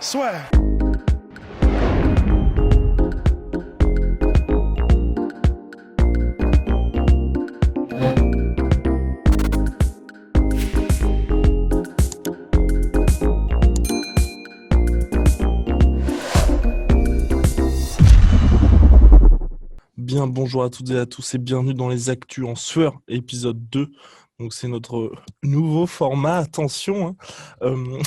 Swear. Bien, bonjour à toutes et à tous et bienvenue dans les Actus en sueur, épisode 2. Donc c'est notre nouveau format, attention, hein, euh,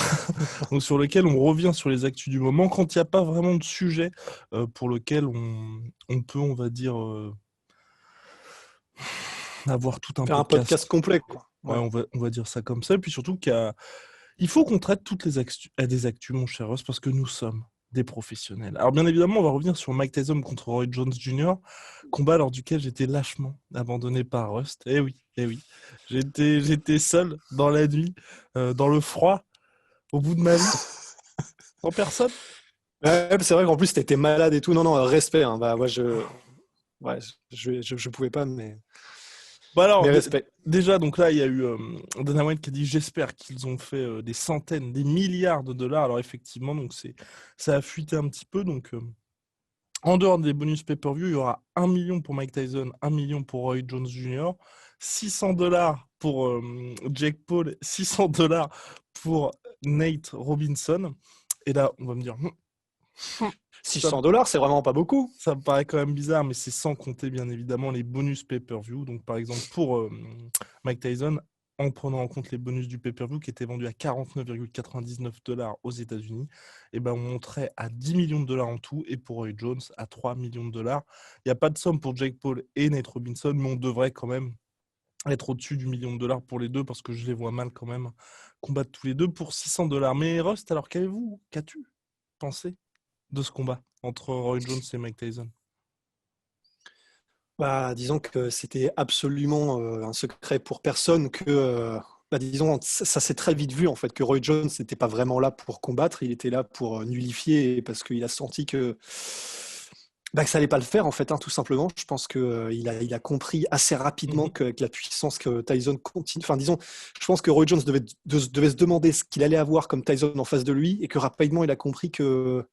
donc sur lequel on revient sur les actus du moment quand il n'y a pas vraiment de sujet pour lequel on peut, on va dire, avoir tout un Faire un podcast. podcast complet, quoi. Ouais, Ouais. on va dire ça comme ça. Et puis surtout il faut qu'on traite toutes les actus, des actus, mon cher Ross, parce que nous sommes des professionnels. Alors bien évidemment, on va revenir sur Mike Tyson contre Roy Jones Jr., combat lors duquel j'étais lâchement abandonné par Rust. Eh oui, j'étais seul dans la nuit, dans le froid, au bout de ma vie, sans personne. Ouais, c'est vrai qu'en plus, t'étais malade et tout. Non, respect. Hein. Bah, moi, je pouvais pas, Bah alors, mais respect. déjà, donc là, il y a eu Dana White qui a dit j'espère qu'ils ont fait des centaines, des milliards de dollars. Alors effectivement, donc ça a fuité un petit peu, donc. En dehors des bonus pay-per-view, il y aura 1 million pour Mike Tyson, 1 million pour Roy Jones Jr., $600 pour Jake Paul, $600 pour Nate Robinson. Et là, on va me dire, ça, $600, c'est vraiment pas beaucoup. ça me paraît quand même bizarre, mais c'est sans compter bien évidemment les bonus pay-per-view. Donc par exemple pour Mike Tyson, en prenant en compte les bonus du pay-per-view qui étaient vendus à $49,99 aux États-Unis, et ben on monterait à 10 millions de dollars en tout, et pour Roy Jones à 3 millions de dollars. Il n'y a pas de somme pour Jake Paul et Nate Robinson, mais on devrait quand même être au-dessus du million de dollars pour les deux, parce que je les vois mal quand même combattre tous les deux pour $600. Mais Rust, alors qu'as-tu pensé de ce combat entre Roy Jones et Mike Tyson? Bah, disons que c'était absolument un secret pour personne que, disons, ça s'est très vite vu en fait que Roy Jones n'était pas vraiment là pour combattre, il était là pour nullifier parce qu'il a senti que ça allait pas le faire en fait, hein, tout simplement. Je pense que il a compris assez rapidement qu'avec la puissance que Tyson continue. Enfin, disons, je pense que Roy Jones devait se demander ce qu'il allait avoir comme Tyson en face de lui et que rapidement il a compris que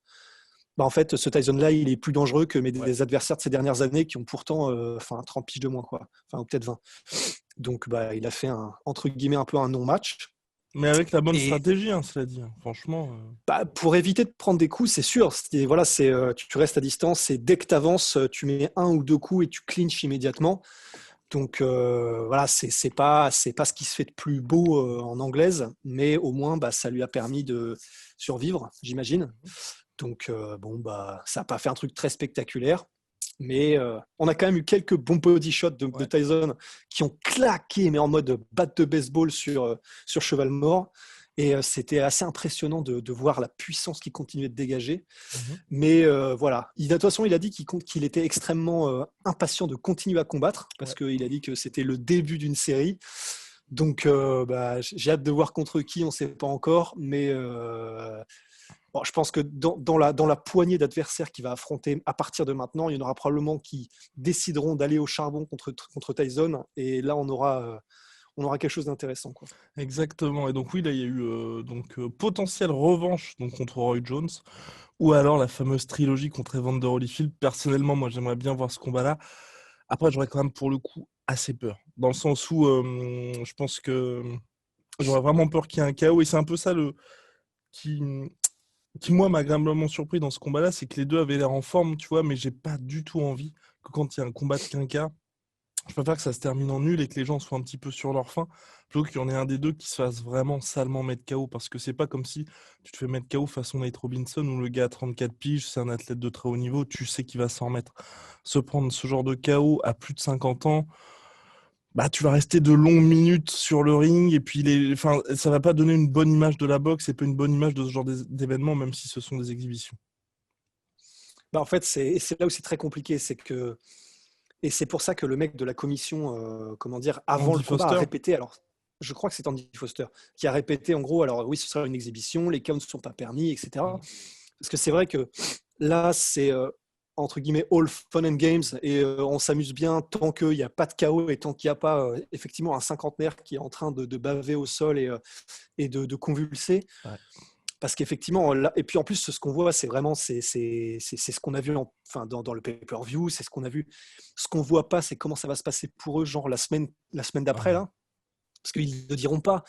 en fait, ce Tyson-là, il est plus dangereux que des adversaires de ces dernières années qui ont pourtant 30 piges de moins, quoi. Enfin, ou peut-être 20. Donc, il a fait entre guillemets un peu un non-match. Mais avec la bonne Et stratégie, hein, cela dit, hein. Franchement. pour éviter de prendre des coups, c'est sûr. Voilà, tu restes à distance et dès que tu avances, tu mets un ou deux coups et tu clinches immédiatement. Donc voilà, c'est pas ce qui se fait de plus beau en anglaise, mais au moins ça lui a permis de survivre, j'imagine. Donc ça n'a pas fait un truc très spectaculaire, mais on a quand même eu quelques bons body shots de Tyson qui ont claqué, mais en mode batte de baseball sur cheval mort. Et c'était assez impressionnant de voir la puissance qui continuait de dégager. Mais voilà, de toute façon, il a dit qu'il était extrêmement impatient de continuer à combattre parce qu'il a dit que c'était le début d'une série. Donc, j'ai hâte de voir contre qui, on ne sait pas encore. Mais je pense que dans la poignée d'adversaires qu'il va affronter à partir de maintenant, il y en aura probablement qui décideront d'aller au charbon contre Tyson. Et là, on aura quelque chose d'intéressant, quoi. Exactement. Et donc oui, là, il y a eu potentielle revanche donc, contre Roy Jones, ou alors la fameuse trilogie contre Evander Holyfield. Personnellement, moi, j'aimerais bien voir ce combat-là. Après, j'aurais quand même pour le coup assez peur, dans le sens où je pense que j'aurais vraiment peur qu'il y ait un chaos. Et c'est un peu ça qui, qui moi, m'a agréablement surpris dans ce combat-là, c'est que les deux avaient l'air en forme, tu vois, mais j'ai pas du tout envie que quand il y a un combat de quinca, je préfère que ça se termine en nul et que les gens soient un petit peu sur leur faim, plutôt qu'il y en ait un des deux qui se fasse vraiment salement mettre KO. Parce que c'est pas comme si tu te fais mettre KO façon Nate Robinson où le gars a 34 piges, c'est un athlète de très haut niveau, tu sais qu'il va s'en remettre. Se prendre ce genre de KO à plus de 50 ans, bah tu vas rester de longues minutes sur le ring et puis ça va pas donner une bonne image de la boxe et pas une bonne image de ce genre d'événements, même si ce sont des exhibitions. En fait, c'est là où c'est très compliqué. Et c'est pour ça que le mec de la commission, avant Andy le combat, a Foster. répété. Alors, je crois que c'est Andy Foster qui a répété en gros. Alors oui, ce sera une exhibition, les counts ne sont pas permis, etc. Parce que c'est vrai que là, c'est entre guillemets all fun and games et on s'amuse bien tant qu'il n'y a pas de chaos et tant qu'il n'y a pas effectivement un cinquantenaire qui est en train de baver au sol et de convulser. Ouais. Parce qu'effectivement, et puis en plus, ce qu'on voit, c'est vraiment c'est ce qu'on a vu enfin, dans le pay-per-view, c'est ce qu'on a vu. Ce qu'on voit pas, c'est comment ça va se passer pour eux, genre la semaine d'après, Ouais. là. Parce qu'ils ne diront pas,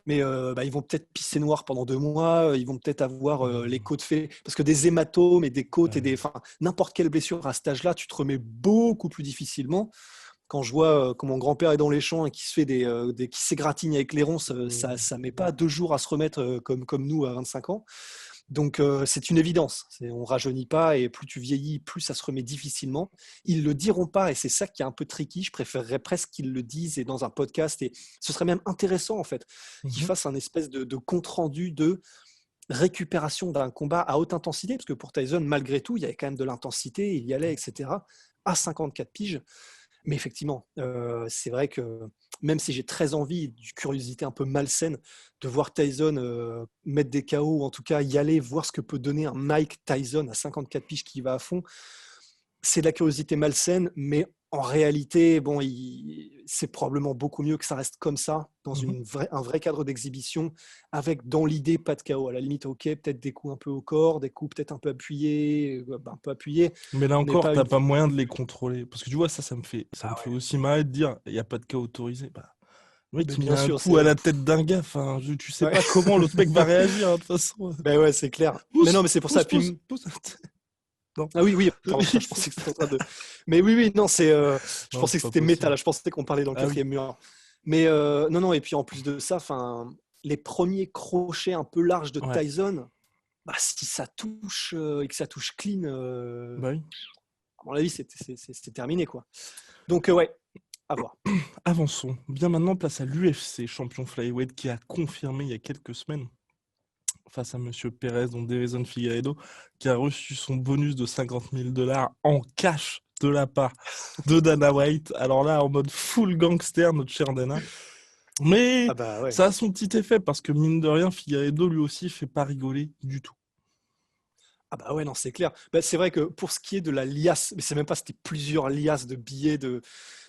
mais ils vont peut-être pisser noir pendant 2 mois, ils vont peut-être avoir les Mmh. côtes faites, parce que des hématomes et des côtes Ah oui. enfin, n'importe quelle blessure à cet âge-là, tu te remets beaucoup plus difficilement. Quand je vois que mon grand-père est dans les champs et qui se fait qui s'égratigne avec les ronces, Mmh. ça met pas 2 jours à se remettre comme nous à 25 ans. Donc c'est une évidence. On rajeunit pas et plus tu vieillis, plus ça se remet difficilement. Ils le diront pas et c'est ça qui est un peu tricky. Je préférerais presque qu'ils le disent et dans un podcast et ce serait même intéressant en fait qu'ils Mmh. fassent un espèce de compte rendu de récupération d'un combat à haute intensité parce que pour Tyson malgré tout il y avait quand même de l'intensité, il y allait etc. À 54 piges. Mais effectivement, c'est vrai que même si j'ai très envie, d'une curiosité un peu malsaine, de voir Tyson mettre des KO, ou en tout cas y aller, voir ce que peut donner un Mike Tyson à 54 piges qui va à fond, c'est de la curiosité malsaine, mais en réalité, bon, c'est probablement beaucoup mieux que ça reste comme ça, dans Mmh. un vrai cadre d'exhibition, avec dans l'idée pas de KO. À la limite, ok, peut-être des coups un peu au corps, des coups peut-être un peu appuyés, Mais là mais encore, pas t'as une. pas moyen de les contrôler. Parce que tu vois, ça me Ah fait ouais. aussi mal de dire, il n'y a pas de cas autorisé. Bah, le mec, Mais il met bien un sûr, coup à c'est. la tête d'un gars. Enfin, tu sais Ouais. pas comment l'autre mec va réagir, hein, de toute façon. Ben ouais, c'est clair. Mais Pousse, non, mais c'est pour ça. pousse, Puis, pousse, pousse. Non. ah oui, oui, pardon, Il je faut- pensais que c'était en train de. Mais oui, oui, non, je Non, pensais c'est que pas c'était méta, possible. là. Je pensais qu'on parlait dans le Ah oui. quatrième mur. Mais non, non, et puis en plus de ça, les premiers crochets un peu larges de Ouais. Tyson, bah, si ça touche et que ça touche clean, Bah oui. à mon avis, c'est terminé, quoi. Donc, ouais, à voir. Avançons. Bien maintenant, place à l'UFC, champion flyweight, qui a confirmé il y a quelques semaines face à Monsieur Perez, donc Deiveson Figueiredo, qui a reçu son bonus de 50 000 dollars en cash de la part de Dana White. Alors là, en mode full gangster, notre cher Dana. Mais Ah bah ouais. ça a son petit effet parce que mine de rien, Figueiredo lui aussi fait pas rigoler du tout. Ah bah ouais, non, c'est clair. Bah, c'est vrai que pour ce qui est de la liasse, mais c'est même pas, c'était plusieurs liasses de billets de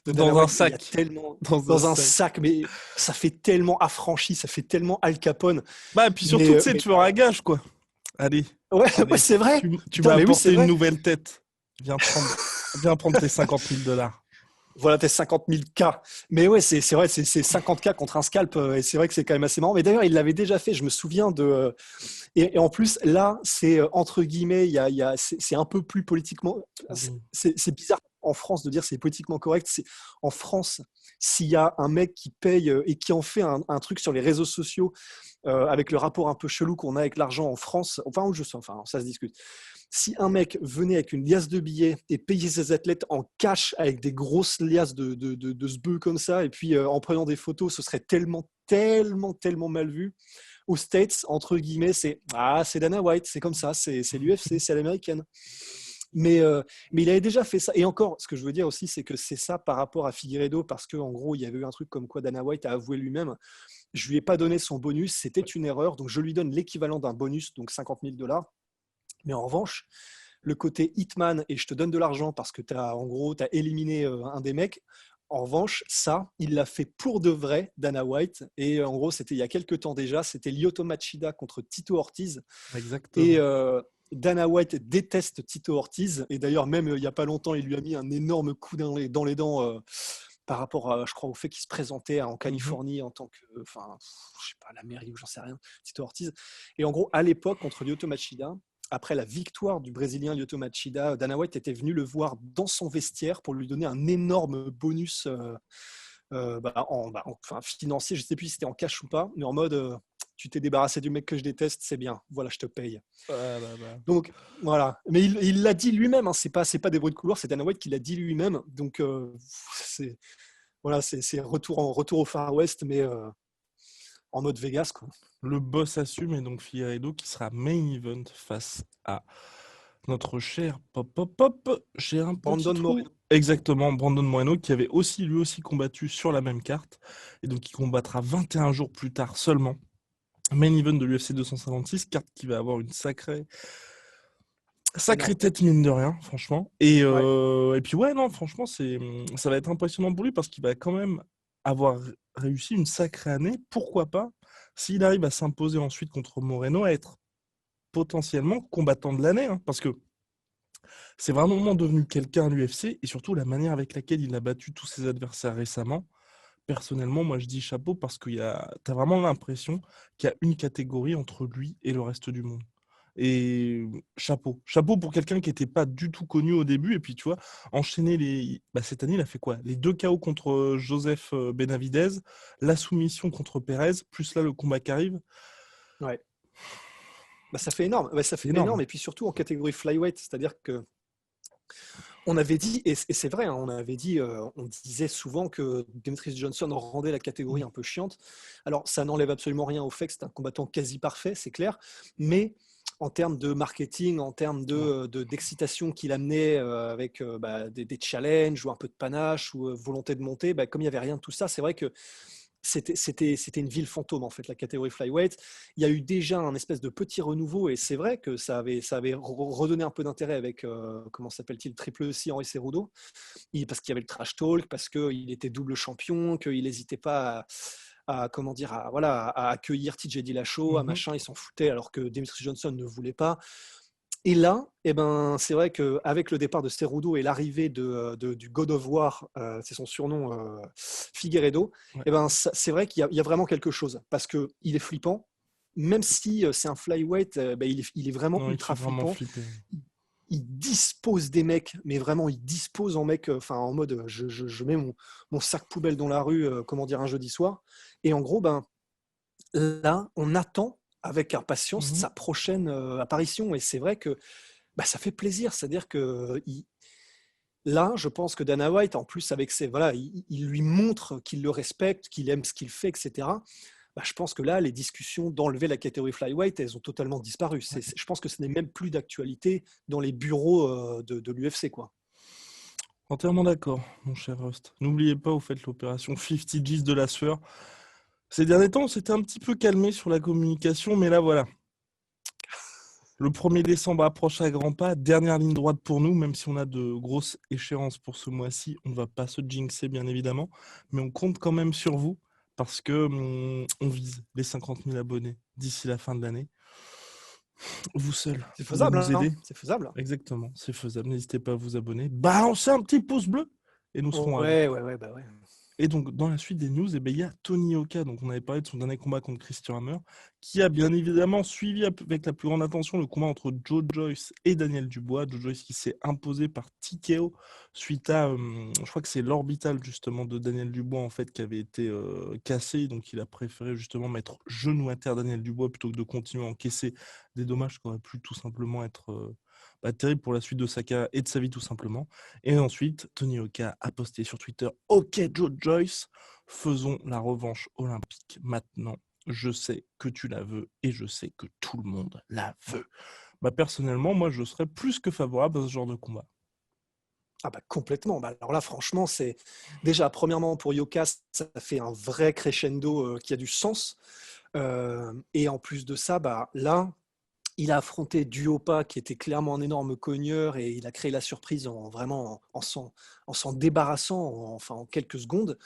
Dana Dans un White, il y a sac. tellement Dans un dans un sac. sac, mais ça fait tellement affranchi, ça fait tellement Al Capone. Bah, et puis surtout, tu sais, Mais tueur à gage, quoi. Allez, ouais, ouais, allez. c'est vrai. Tu Putain, m'as mais oui, c'est apporté une vrai. nouvelle tête. Viens prendre tes 50 000 dollars. Voilà, t'es 50 000 K. Mais ouais, c'est vrai, c'est 50 K contre un scalp. Et c'est vrai que c'est quand même assez marrant. Mais d'ailleurs, il l'avait déjà fait. Je me souviens de. Et en plus, là, c'est entre guillemets, c'est un peu plus politiquement. Oui. C'est bizarre en France de dire c'est politiquement correct. En France, s'il y a un mec qui paye et qui en fait un truc sur les réseaux sociaux avec le rapport un peu chelou qu'on a avec l'argent en France, enfin, où je sais, enfin, ça se discute. Si un mec venait avec une liasse de billets et payait ses athlètes en cash avec des grosses liasses de sbeux comme ça, et puis en prenant des photos, ce serait tellement, tellement, tellement mal vu. Aux States, entre guillemets, c'est Dana White, c'est comme ça, c'est l'UFC, c'est à l'américaine. Mais, euh, mais il avait déjà fait ça. Et encore, ce que je veux dire aussi, c'est que c'est ça par rapport à Figueiredo, parce qu'en gros, il y avait eu un truc comme quoi Dana White a avoué lui-même, je lui ai pas donné son bonus, c'était une erreur, donc je lui donne l'équivalent d'un bonus, donc 50 000 dollars. Mais en revanche, le côté Hitman et je te donne de l'argent parce que en gros, tu as éliminé un des mecs. En revanche, ça, il l'a fait pour de vrai, Dana White. Et en gros, c'était il y a quelques temps déjà. C'était Lyoto Machida contre Tito Ortiz. Et Exactement. Dana White déteste Tito Ortiz. Et d'ailleurs, même il n'y a pas longtemps, il lui a mis un énorme coup dans les dents par rapport, je crois, au fait qu'il se présentait en Mhm. Californie en tant que, enfin, je sais pas, la mairie ou j'en sais rien, Tito Ortiz. Et en gros, à l'époque, contre Lyoto Machida, après la victoire du Brésilien Lyoto Machida, Dana White était venu le voir dans son vestiaire pour lui donner un énorme bonus enfin, financier. Je ne sais plus si c'était en cash ou pas, mais en mode tu t'es débarrassé du mec que je déteste, c'est bien, voilà, je te paye. Ah là là. Donc voilà, mais il l'a dit lui-même, hein, c'est pas des bruits de couloir, c'est Dana White qui l'a dit lui-même. Donc c'est voilà, c'est retour au Far West, mais en mode Vegas, quoi. Le boss assume et donc Figueiredo qui sera main event face à notre cher pop pop pop. J'ai un petit Brandon trou. Moreno. Exactement, Brandon Moreno qui avait aussi lui aussi combattu sur la même carte et donc qui combattra 21 jours plus tard seulement. Main event de l'UFC 256, carte qui va avoir une sacrée Énorme. tête mine de rien, franchement. Ouais. Et puis ouais, non, franchement, ça va être impressionnant pour lui parce qu'il va quand même avoir réussi une sacrée année. Pourquoi pas, s'il arrive à s'imposer ensuite contre Moreno, à être potentiellement combattant de l'année, hein, parce que c'est vraiment devenu quelqu'un à l'UFC et surtout la manière avec laquelle il a battu tous ses adversaires récemment. Personnellement, moi je dis chapeau parce que t'as vraiment l'impression qu'il y a une catégorie entre lui et le reste du monde. Et chapeau. Chapeau pour quelqu'un qui n'était pas du tout connu au début. Et puis, tu vois, enchaîner cette année, il a fait quoi? Les 2 KO contre Joseph Benavidez, la soumission contre Perez, plus là le combat qui arrive. Ouais. Bah, ça fait énorme. Ouais, ça C'est fait énorme. énorme. Et puis surtout en catégorie flyweight, c'est-à-dire que on avait dit, et c'est vrai, hein, on disait souvent que Demetrius Johnson rendait la catégorie un peu chiante. Alors, ça n'enlève absolument rien au fait que c'est un combattant quasi parfait, c'est clair, mais en termes de marketing, en termes d'excitation qu'il amenait avec des challenges ou un peu de panache ou volonté de monter, comme il n'y avait rien de tout ça, c'est vrai que c'était une ville fantôme, en fait, la catégorie flyweight. Il y a eu déjà un espèce de petit renouveau, et c'est vrai que ça avait redonné un peu d'intérêt avec, comment s'appelle-t-il, Triple C, Henri Cerudo, parce qu'il y avait le trash talk, parce qu'il était double champion, qu'il n'hésitait pas comment dire, voilà, à accueillir TJ Dillashaw, à Mhm. machin, il s'en foutait, alors que Demetrius Johnson ne voulait pas. Et là, eh ben, c'est vrai qu'avec le départ de Cerudo et l'arrivée du God of War, c'est son surnom, Figueiredo, Ouais. eh ben, c'est vrai qu'il y a vraiment quelque chose. Parce qu'il est flippant, même si c'est un flyweight, il est vraiment Non, il fait ultra vraiment flippant. flipper. Il dispose des mecs, mais vraiment, il dispose en mec, en mode, je mets mon sac poubelle dans la rue, comment dire, un jeudi soir. Et en gros, ben, là, on attend avec impatience Mhm. sa prochaine apparition. Et c'est vrai que ça fait plaisir. C'est-à-dire que là, je pense que Dana White, en plus, avec ses, voilà, il lui montre qu'il le respecte, qu'il aime ce qu'il fait, etc. Je pense que là, les discussions d'enlever la catégorie flyweight, elles ont totalement disparu. Je pense que ce n'est même plus d'actualité dans les bureaux de l'UFC, quoi. Entièrement d'accord, mon cher Rust. N'oubliez pas, vous faites l'opération 50 G's de la sueur. Ces derniers temps, on s'était un petit peu calmé sur la communication, mais là, voilà. Le 1er décembre approche à grands pas. Dernière ligne droite pour nous, même si on a de grosses échéances pour ce mois-ci. On ne va pas se jinxer, bien évidemment. Mais on compte quand même sur vous parce que on vise les 50 000 abonnés d'ici la fin de l'année. Vous seul C'est pouvez faisable, nous hein, aider. c'est faisable. Exactement, c'est faisable. N'hésitez pas à vous abonner. Balancez un petit pouce bleu et nous serons ravis. Ouais, ouais, ouais, bah ouais. Et donc, dans la suite des news, eh ben, il y a Tony Oka, donc on avait parlé de son dernier combat contre Christian Hammer, qui a bien évidemment suivi avec la plus grande attention le combat entre Joe Joyce et Daniel Dubois. Joe Joyce qui s'est imposé par TKO suite à, je crois que c'est l'orbital justement de Daniel Dubois en fait qui avait été cassé, donc il a préféré justement mettre genou à terre Daniel Dubois plutôt que de continuer à encaisser des dommages qui auraient pu tout simplement être terribles pour la suite de sa carrière et de sa vie tout simplement. Et ensuite, Tony Oka a posté sur Twitter: Ok, Joe Joyce, faisons la revanche olympique maintenant. Je sais que tu la veux et je sais que tout le monde la veut. Personnellement, moi, je serais plus que favorable à ce genre de combat. Ah bah complètement. Alors là, franchement, c'est déjà, premièrement, pour Yoka, ça fait un vrai crescendo qui a du sens. Et en plus de ça, là, il a affronté Duopa, qui était clairement un énorme cogneur, et il a créé la surprise en s'en débarrassant en quelques secondes.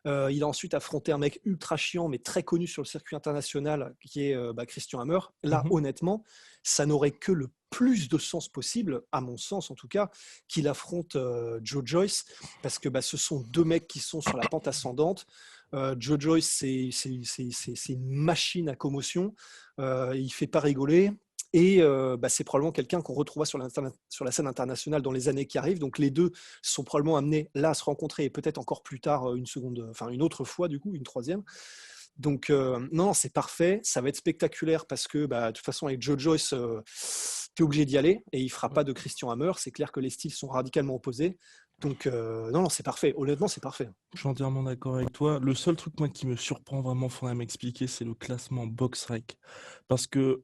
Il a ensuite affronté un mec ultra chiant, mais très connu sur le circuit international, qui est Christian Hammer. Là, Mhm. honnêtement, ça n'aurait que le plus de sens possible, à mon sens en tout cas, qu'il affronte Joe Joyce, parce que ce sont deux mecs qui sont sur la pente ascendante. Joe Joyce, c'est une machine à commotion. Il ne fait pas rigoler. Et c'est probablement quelqu'un qu'on retrouvera sur la scène internationale dans les années qui arrivent. Donc les deux sont probablement amenés là à se rencontrer et peut-être encore plus tard une autre fois du coup, une troisième. Donc non, c'est parfait. Ça va être spectaculaire parce que de toute façon avec Joe Joyce, tu es obligé d'y aller et il fera Ouais. pas de Christian Hammer. C'est clair que les styles sont radicalement opposés. Donc non, c'est parfait. Honnêtement, c'est parfait. Je suis entièrement d'accord avec toi. Le seul truc moi qui me surprend vraiment, faudrait m'expliquer, c'est le classement BoxRec. Parce que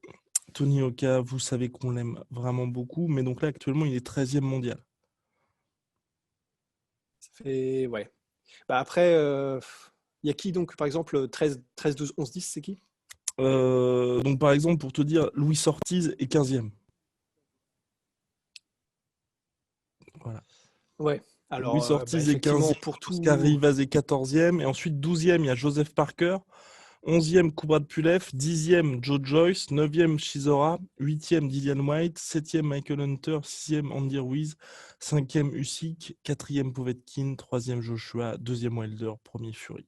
Tony Oka, vous savez qu'on l'aime vraiment beaucoup, mais donc là actuellement il est 13e mondial. Ça fait ouais. Après, il y a qui donc par exemple 13, 12, 11, 10, c'est qui? Donc par exemple, pour te dire, Luis Ortiz est 15e. Voilà. Ouais. Alors Luis Ortiz est effectivement 15e, pour Oscar tout. Rivas est 14e, et ensuite 12e, il y a Joseph Parker. 11e Kubrat Pulev, 10e Joe Joyce, 9e Chisora, 8e Dillian White, 7e Michael Hunter, 6e Andy Ruiz, 5e Usyk, 4e Povetkin, 3e Joshua, 2e Wilder, 1er Fury.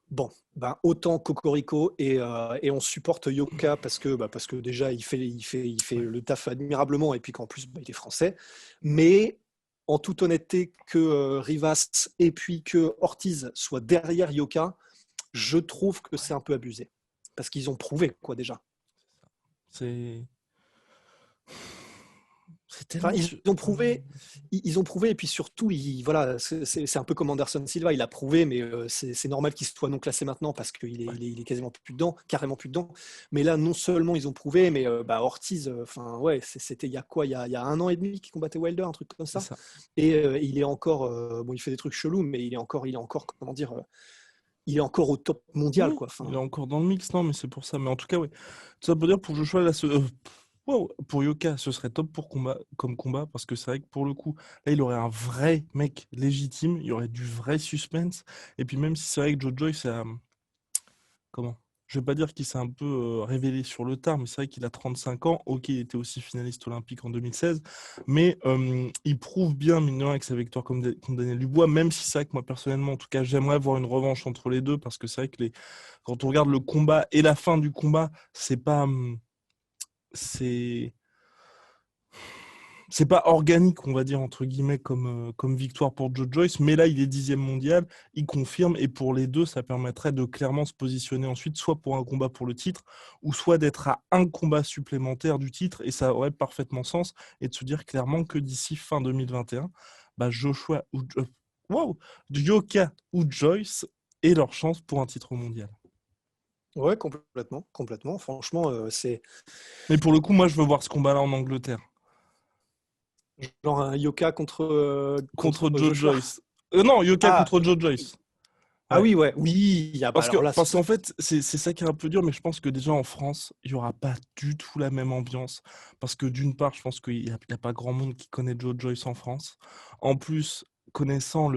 Bon, ben, autant Cocorico et on supporte Yoka parce que déjà il fait le taf admirablement et puis qu'en plus il est français. Mais en toute honnêteté, que Rivas et puis que Ortiz soient derrière Yoka, je trouve que c'est un peu abusé. Parce qu'ils ont prouvé quoi déjà. C'est Enfin, tellement... ils ont prouvé, et puis surtout, voilà, c'est un peu comme Anderson Silva, il a prouvé, mais c'est normal qu'il soit non classé maintenant parce qu'il est quasiment plus dedans, carrément plus dedans. Mais là, non seulement ils ont prouvé, mais Ortiz, enfin ouais, c'était il y a quoi, il y a 1 an et demi qu'il combattait Wilder, un truc comme ça. Et il est encore, bon, il fait des trucs chelous, mais il est encore, comment dire, il est encore au top mondial, oui, quoi. Enfin, il est encore dans le mix, non, mais c'est pour ça. Mais en tout cas, oui. Tout ça pour dire, pour Joshua, là, wow, pour Yoka, ce serait top comme combat, parce que c'est vrai que pour le coup, là, il aurait un vrai mec légitime, il y aurait du vrai suspense. Et puis même si c'est vrai que Joe Joyce, comment? Je vais pas dire qu'il s'est un peu révélé sur le tard, mais c'est vrai qu'il a 35 ans. Ok, il était aussi finaliste olympique en 2016, mais il prouve bien, mine de rien, avec sa victoire contre Daniel Dubois, même si c'est vrai que moi, personnellement, en tout cas, j'aimerais voir une revanche entre les deux, parce que c'est vrai que quand on regarde le combat et la fin du combat, c'est pas... c'est c'est pas organique, on va dire, entre guillemets, comme victoire pour Joe Joyce, mais là, il est 10e mondial, il confirme, et pour les deux, ça permettrait de clairement se positionner ensuite, soit pour un combat pour le titre, ou soit d'être à un combat supplémentaire du titre, et ça aurait parfaitement sens, et de se dire clairement que d'ici fin 2021, Joshua ou Yoka ou Joyce aient leur chance pour un titre mondial. ouais, complètement, complètement. Franchement, c'est Mais pour le coup, moi, je veux voir ce combat-là en Angleterre, genre un Yoka contre contre Joe Joshua. Joyce. Non, Yoka Ah, contre Joe Joyce. ah Ouais. oui, ouais, oui. Ah bah Parce que, alors là, parce qu'en fait, c'est ça qui est un peu dur, mais je pense que déjà en France, il n'y aura pas du tout la même ambiance. Parce que d'une part, je pense qu'il n'y a pas grand monde qui connaît Joe Joyce en France. En plus, connaissant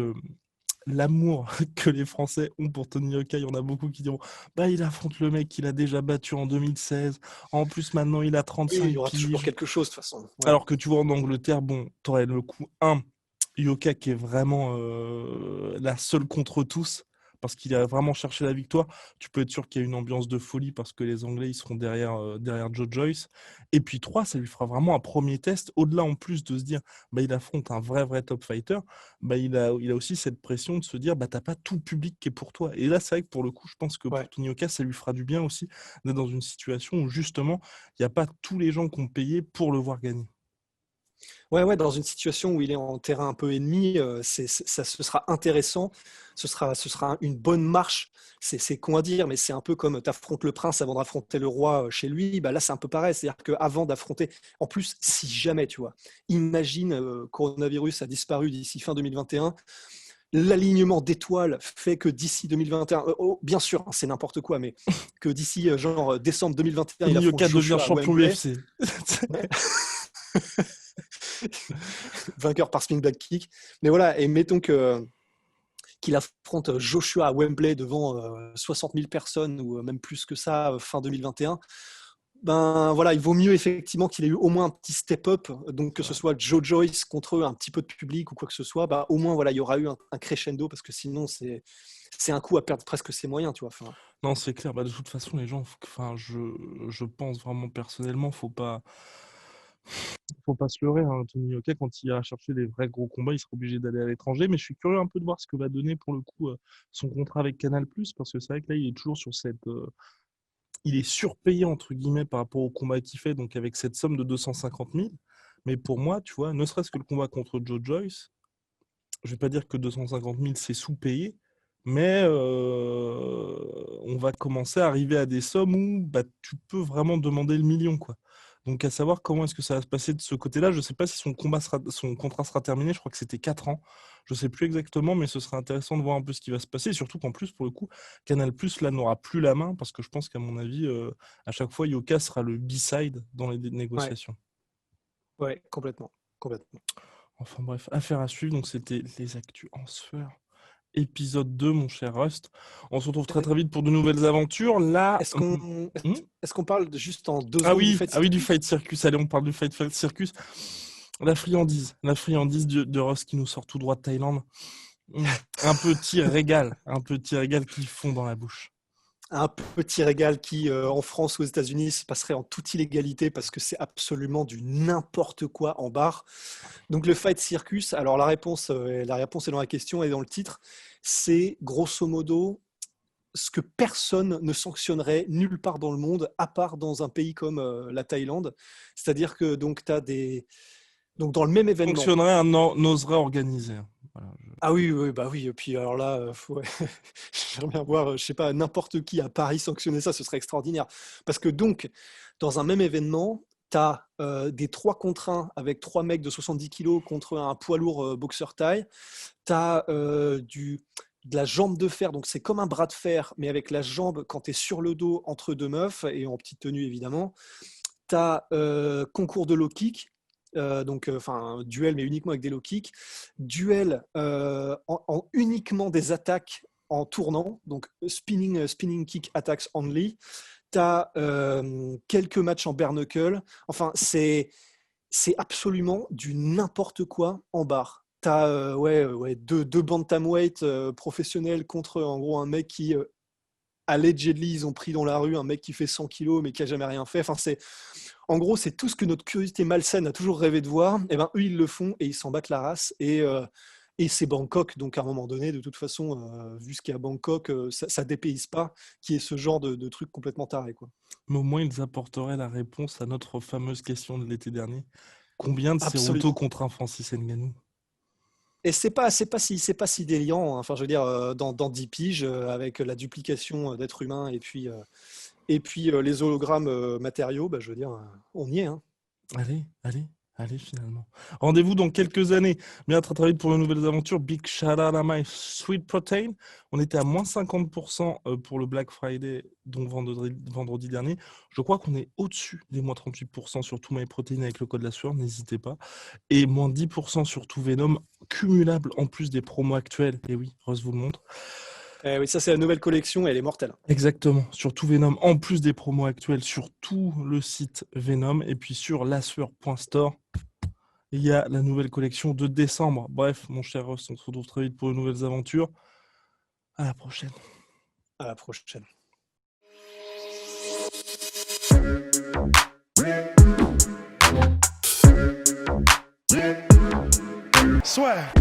l'amour que les Français ont pour Tony Yoka, il y en a beaucoup qui diront il affronte le mec qu'il a déjà battu en 2016. En plus, maintenant, il a oui, il 35 y aura toujours piges. quelque chose de toute façon. Ouais. Alors que tu vois, en Angleterre, bon, t'aurais le coup Yoka qui est vraiment la seule contre tous, parce qu'il a vraiment cherché la victoire. Tu peux être sûr qu'il y a une ambiance de folie parce que les Anglais, ils seront derrière Joe Joyce. Et puis 3, ça lui fera vraiment un premier test. Au-delà, en plus de se dire, il affronte un vrai top fighter, il a aussi cette pression de se dire, t'as pas tout le public qui est pour toi. Et là, c'est vrai que pour le coup, je pense que pour Ouais. Tony Yoka, ça lui fera du bien aussi d'être dans une situation où justement, il n'y a pas tous les gens qui ont payé pour le voir gagner. Ouais, dans une situation où il est en terrain un peu ennemi, ça, ce sera intéressant. Ce sera une bonne marche. C'est con à dire, mais c'est un peu comme tu affrontes le prince avant d'affronter le roi chez lui. Là, c'est un peu pareil. C'est-à-dire qu'avant d'affronter, en plus, si jamais, tu vois, imagine, coronavirus a disparu d'ici fin 2021. L'alignement d'étoiles fait que d'ici 2021, bien sûr, hein, c'est n'importe quoi, mais que d'ici genre décembre 2021, il Tony affronte Yoka devient Joshua à champion Wembley. UFC. Ouais. Vainqueur par spin back kick. Mais voilà, et mettons qu'il affronte Joshua à Wembley devant 60 000 personnes ou même plus que ça fin 2021. Ben voilà, il vaut mieux effectivement qu'il ait eu au moins un petit step-up, donc que ce soit Joe Joyce contre un petit peu de public ou quoi que ce soit, au moins voilà, il y aura eu un crescendo parce que sinon c'est un coup à perdre presque ses moyens, tu vois. Enfin, Non, c'est clair. De toute façon, les gens, enfin, je pense vraiment personnellement, faut pas se leurrer. Hein. Tony Yoka, quand il ira chercher des vrais gros combats, il sera obligé d'aller à l'étranger. Mais je suis curieux un peu de voir ce que va donner pour le coup son contrat avec Canal+, parce que c'est vrai que là, il est toujours sur il est surpayé entre guillemets par rapport au combat qu'il fait, donc avec cette somme de 250 000. Mais pour moi, tu vois, ne serait-ce que le combat contre Joe Joyce, je vais pas dire que 250 000 c'est sous-payé, mais on va commencer à arriver à des sommes où tu peux vraiment demander le million, quoi. Donc à savoir comment est-ce que ça va se passer de ce côté-là. Je ne sais pas si son contrat sera terminé, je crois que c'était 4 ans. Je ne sais plus exactement, mais ce serait intéressant de voir un peu ce qui va se passer. Et surtout qu'en plus, pour le coup, Canal+, là, n'aura plus la main, parce que je pense qu'à mon avis, à chaque fois, Yoka sera le B-side dans les ouais, négociations. ouais, complètement, complètement. Enfin bref, affaire à suivre. Donc c'était les actus en sueur. épisode 2, mon cher Rust. On se retrouve très très vite pour de nouvelles aventures. Là. Est-ce qu'on Hmm est-ce qu'on parle juste en 2 Ah secondes du oui, Fight ah oui, du Circus? Fight Circus. Allez, on parle du Fight Circus. La friandise de Rust qui nous sort tout droit de Thaïlande. Un petit régal qui fond dans la bouche. Un petit régal qui, en France ou aux États-Unis, se passerait en toute illégalité parce que c'est absolument du n'importe quoi en bar. Donc le Fight Circus, alors la réponse est dans la question et dans le titre, c'est grosso modo ce que personne ne sanctionnerait nulle part dans le monde, à part dans un pays comme la Thaïlande. C'est-à-dire que donc tu as des... Donc dans le même événement... Fonctionnerait, oserait organiser. Voilà, Ah oui, oui, bah oui. Et puis alors là, ouais. J'aimerais bien voir, je sais pas, n'importe qui à Paris sanctionner ça, ce serait extraordinaire. Parce que donc, dans un même événement, tu as des 3 contre 1 avec 3 mecs de 70 kilos contre un poids lourd boxeur thaï. Tu as de la jambe de fer, donc c'est comme un bras de fer, mais avec la jambe quand tu es sur le dos entre 2 meufs et en petite tenue évidemment. Tu as concours de low kick, donc enfin duel mais uniquement avec des low kicks, duel en uniquement des attaques en tournant, donc spinning kick attacks only. Tu as quelques matchs en bare knuckle. Enfin, c'est absolument du n'importe quoi en barre. Tu as deux bantamweight professionnels contre en gros un mec qui allegedly ils ont pris dans la rue, un mec qui fait 100 kilos mais qui a jamais rien fait. Enfin, en gros, c'est tout ce que notre curiosité malsaine a toujours rêvé de voir. Et ben eux, ils le font et ils s'en battent la race. Et c'est Bangkok, donc à un moment donné, de toute façon, vu ce qu'il y a à Bangkok, ça dépayse pas qu'il y ait ce genre de truc complètement taré, quoi. Mais au moins, ils apporteraient la réponse à notre fameuse question de l'été dernier. Combien de Ceruto Absolument. contre un Francis Ngannou? Et c'est pas si déliant, hein. Enfin, je veux dire, dans 10 piges, avec la duplication d'êtres humains et puis les hologrammes matériaux, bah, je veux dire, on y est, hein. Allez, finalement. Rendez-vous dans quelques années. Bien très vite pour de nouvelles aventures. Big shout out à My Sweet Protein. On était à moins 50% pour le Black Friday, donc vendredi dernier. Je crois qu'on est au-dessus des moins 38% sur tout My Protein avec le code la sueur, n'hésitez pas. Et moins 10% sur tout Venom, cumulable en plus des promos actuels. Et oui, Rose vous le montre. Oui, ça c'est la nouvelle collection et elle est mortelle. Exactement, sur tout Venom, en plus des promos actuels sur tout le site Venom et puis sur lassueur.store, il y a la nouvelle collection de décembre. Bref, mon cher Ross, on se retrouve très vite pour de nouvelles aventures. À la prochaine. À la prochaine. Swear.